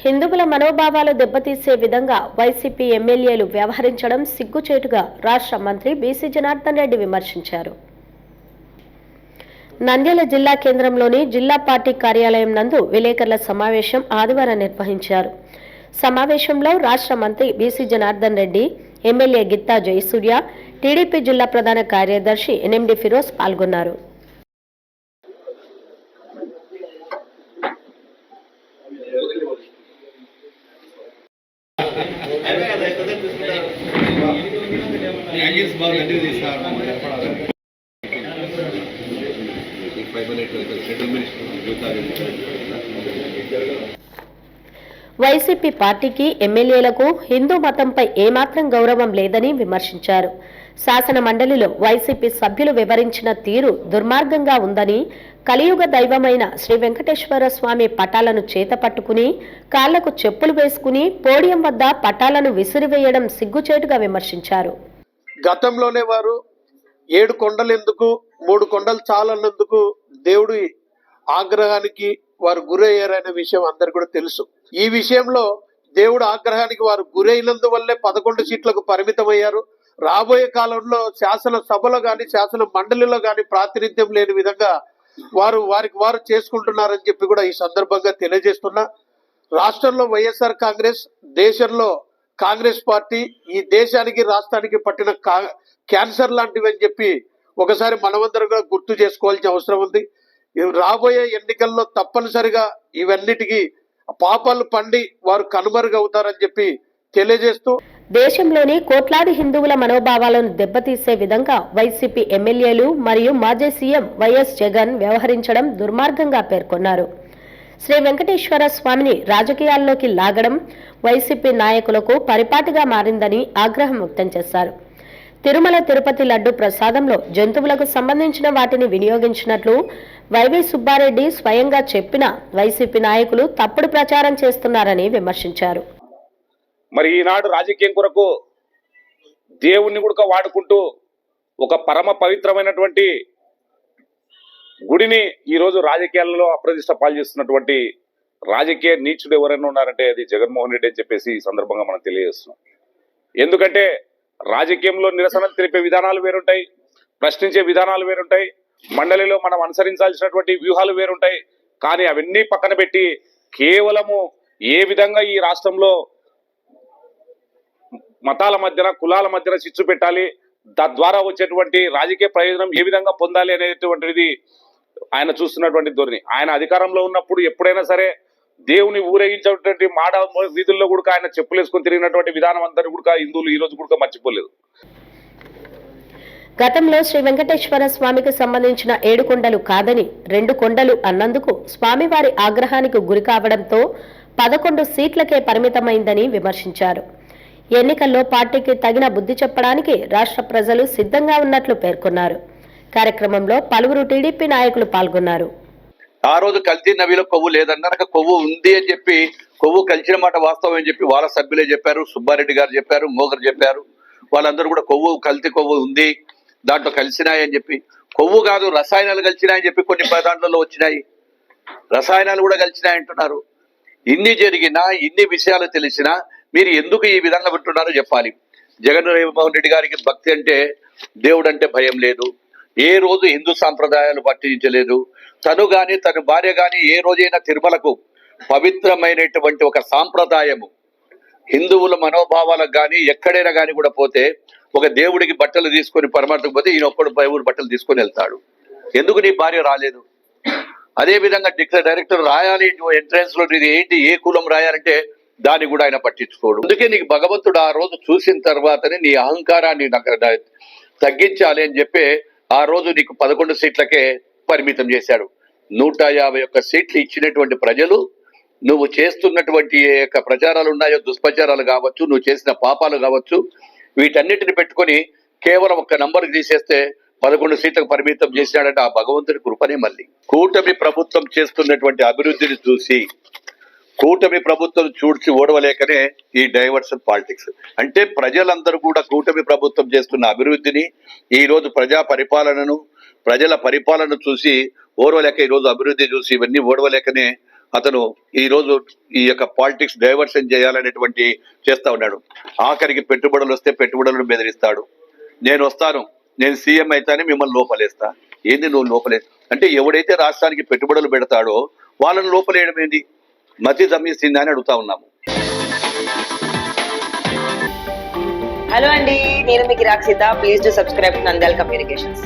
హిందువుల మనోభావాలు దెబ్బతీసే విధంగా వైసీపీ ఎమ్మెల్యేలు వ్యవహరించడం సిగ్గుచేటుగా రాష్ట్ర మంత్రి బీసీ జనార్దన్ రెడ్డి విమర్శించారు. నంద్యాల జిల్లా కేంద్రంలోని జిల్లా పార్టీ కార్యాలయం నందు విలేకరుల సమావేశం ఆదివారం నిర్వహించారు. సమావేశంలో రాష్ట్ర మంత్రి బీసీ జనార్దన్ రెడ్డి, ఎమ్మెల్యే గిత్తా జయసూర్య, టీడీపీ జిల్లా ప్రధాన కార్యదర్శి ఎన్ఎండి ఫిరోజ్ పాల్గొన్నారు. వైసీపీ పార్టీకి ఎమ్మెల్యేలకు హిందూ మతంపై ఏమాత్రం గౌరవం లేదని విమర్శించారు. శాసన మండలిలో వైసీపీ సభ్యులు వివరించిన తీరు దుర్మార్గంగా ఉందని, కలియుగ దైవమైన శ్రీ వెంకటేశ్వర స్వామి పటాలను చేతపట్టుకుని కాళ్లకు చెప్పులు వేసుకుని పోడియం వద్ద పటాలను విసిరివేయడం సిగ్గుచేటుగా విమర్శించారు. గతంలోనే వారు 7 కొండలు ఎందుకు 3 కొండలు చాలన్నందుకు దేవుడి ఆగ్రహానికి వారు గురయ్యారనే విషయం అందరు కూడా తెలుసు. ఈ విషయంలో దేవుడు ఆగ్రహానికి వారు గురైనందువల్లే 11 సీట్లకు పరిమితమయ్యారు. రాబోయే కాలంలో శాసన సభలో గాని శాసన మండలిలో గాని ప్రాతినిధ్యం లేని విధంగా వారు చేసుకుంటున్నారని చెప్పి కూడా ఈ సందర్భంగా తెలియజేస్తున్నా. రాష్ట్రంలో వైఎస్ఆర్ కాంగ్రెస్, దేశంలో కాంగ్రెస్ పార్టీ ఈ దేశానికి రాష్ట్రానికి పట్టిన క్యాన్సర్ లాంటివి అని చెప్పి ఒకసారి మనమందరం కూడా గుర్తు చేసుకోవాల్సిన అవసరం ఉంది. రాబోయే ఎన్నికల్లో తప్పనిసరిగా ఇవన్నిటికీ పాపాలు పండి వారు కనుమరుగవుతారని చెప్పి తెలియజేస్తూ, దేశంలోని కోట్లాది హిందువుల మనోభావాలను దెబ్బతీసే విధంగా వైసీపీ ఎమ్మెల్యేలు మరియు మాజీ సీఎం వైఎస్ జగన్ వ్యవహరించడం దుర్మార్గంగా పేర్కొన్నారు. శ్రీ వెంకటేశ్వర స్వామిని రాజకీయాల్లోకి లాగడం వైసీపీ నాయకులకు పరిపాటిగా మారిందని ఆగ్రహం వ్యక్తం చేశారు. తిరుమల తిరుపతి లడ్డు ప్రసాదంలో జంతువులకు సంబంధించిన వాటిని వినియోగించినట్లు వైవి సుబ్బారెడ్డి స్వయంగా చెప్పిన వైసీపీ నాయకులు తప్పుడు ప్రచారం చేస్తున్నారని విమర్శించారు. మరి ఈనాడు రాజకీయం కొరకు దేవుణ్ణి కూడా వాడుకుంటూ ఒక పరమ పవిత్రమైనటువంటి గుడిని ఈరోజు రాజకీయాలలో అప్రతిష్ట పాలు చేస్తున్నటువంటి రాజకీయ నీచుడు ఎవరైనా ఉన్నారంటే అది జగన్మోహన్ రెడ్డి అని చెప్పేసి ఈ సందర్భంగా మనం తెలియజేస్తున్నాం. ఎందుకంటే రాజకీయంలో నిరసన తెలిపే విధానాలు వేరుంటాయి, ప్రశ్నించే విధానాలు వేరుంటాయి, మండలిలో మనం అనుసరించాల్సినటువంటి వ్యూహాలు వేరుంటాయి. కానీ అవన్నీ పక్కన పెట్టి కేవలము ఏ విధంగా ఈ రాష్ట్రంలో మతాల మధ్యన కులాల మధ్యన చిచ్చు పెట్టాలి, తద్వారా వచ్చేటువంటి రాజకీయ ప్రయోజనం ఏ విధంగా పొందాలి అనేటువంటిది ఆయన చూస్తున్నటువంటి ధోరణి. ఆయన అధికారంలో ఉన్నప్పుడు ఎప్పుడైనా సరే దేవుని ఊరేగించేటువంటి మాడ వీధుల్లో కూడా ఆయన చెప్పులు వేసుకొని తిరిగినటువంటి విధానం అందరూ కూడా హిందువులు ఈ రోజు కూడా మర్చిపోలేదు. గతంలో శ్రీ వెంకటేశ్వర స్వామికి సంబంధించిన 7 కొండలు కాదని 2 కొండలు అన్నందుకు స్వామివారి ఆగ్రహానికి గురి కావడంతో 11 సీట్లకే పరిమితమైందని విమర్శించారు. ఎన్నికల్లో పార్టీకి తగిన బుద్ధి చెప్పడానికి రాష్ట్ర ప్రజలు సిద్ధంగా ఉన్నట్లు పేర్కొన్నారు. కార్యక్రమంలో పలువురు టీడీపీ నాయకులు పాల్గొన్నారు. ఆ రోజు కల్తీ నవిలో కొవ్వు లేదన్నారు, కొవ్వు ఉంది అని చెప్పి కొవ్వు కలిసిన మాట వాస్తవం అని చెప్పి వాళ్ళ సభ్యులే చెప్పారు. సుబ్బారెడ్డి గారు చెప్పారు, మోగరు చెప్పారు. వాళ్ళందరూ కూడా కల్తీ కొవ్వు ఉంది, దాంట్లో కలిసినాయి అని చెప్పి, కొవ్వు కాదు రసాయనాలు కలిసినాయని చెప్పి కొన్ని దాంట్లో వచ్చినాయి, రసాయనాలు కూడా కలిసినాయి అంటున్నారు. ఇన్ని జరిగినా ఇన్ని విషయాలు తెలిసినా మీరు ఎందుకు ఈ విధంగా వింటున్నారో చెప్పాలి. జగన్మోహన్ రెడ్డి గారికి భక్తి అంటే దేవుడు అంటే భయం లేదు, ఏ రోజు హిందూ సాంప్రదాయాలు పట్టించలేదు. తను గాని తన భార్య గాని ఏ రోజైనా తిరుమలకు పవిత్రమైనటువంటి ఒక సాంప్రదాయము హిందువుల మనోభావాలకు కానీ ఎక్కడైనా కానీ కూడా పోతే ఒక దేవుడికి బట్టలు తీసుకొని పరమార్థకు పోతే ఈయన ఒక్కడు ఊరు బట్టలు తీసుకొని వెళ్తాడు. ఎందుకు నీ భార్య రాలేదు? అదే విధంగా డైరెక్టర్ రాయాలి ఎంట్రన్స్ లో ఏంటి ఏ కులం రాయాలంటే దాన్ని కూడా ఆయన పట్టించుకోడు. అందుకే నీకు భగవంతుడు ఆ రోజు చూసిన తర్వాతనే నీ అహంకారాన్ని తగ్గించాలి అని చెప్పి ఆ రోజు నీకు 11 సీట్లకే పరిమితం చేశాడు. 151 సీట్లు ఇచ్చినటువంటి ప్రజలు నువ్వు చేస్తున్నటువంటి ఏ యొక్క ప్రచారాలు ఉన్నాయో, దుష్ప్రచారాలు కావచ్చు, నువ్వు చేసిన పాపాలు కావచ్చు, వీటన్నిటిని పెట్టుకొని కేవలం ఒక్క నంబర్ తీసేస్తే 11 సీట్లకు పరిమితం చేసినాడంటే ఆ భగవంతుడి కృపనే. మళ్ళీ కూటమి ప్రభుత్వం చేస్తున్నటువంటి అభివృద్ధిని చూసి కూటమి ప్రభుత్వం చూడ్చి ఓడవలేకనే ఈ డైవర్షన్ పాలిటిక్స్. అంటే ప్రజలందరూ కూడా కూటమి ప్రభుత్వం చేస్తున్న అభివృద్ధిని, ఈ రోజు ప్రజల పరిపాలన చూసి ఓడవలేక, ఈరోజు అభివృద్ధి చూసి ఇవన్నీ ఓడవలేకనే అతను ఈ రోజు ఈ యొక్క పాలిటిక్స్ డైవర్షన్ చేయాలనేటువంటి చేస్తా ఉన్నాడు. ఆఖరికి పెట్టుబడులు వస్తే పెట్టుబడులను బెదిరిస్తాడు. నేను వస్తాను, నేను సీఎం అయితేనే మిమ్మల్ని లోపలేస్తా. ఏంది నువ్వు అంటే ఎవడైతే రాష్ట్రానికి పెట్టుబడులు పెడతాడో వాళ్ళని లోపలేయడం ఏంటి? మతి జమీసిందా అని అడుగుతా ఉన్నాము. హలో అండి, నేను మీకు Rakshitha. Please do subscribe to Nandyal communications.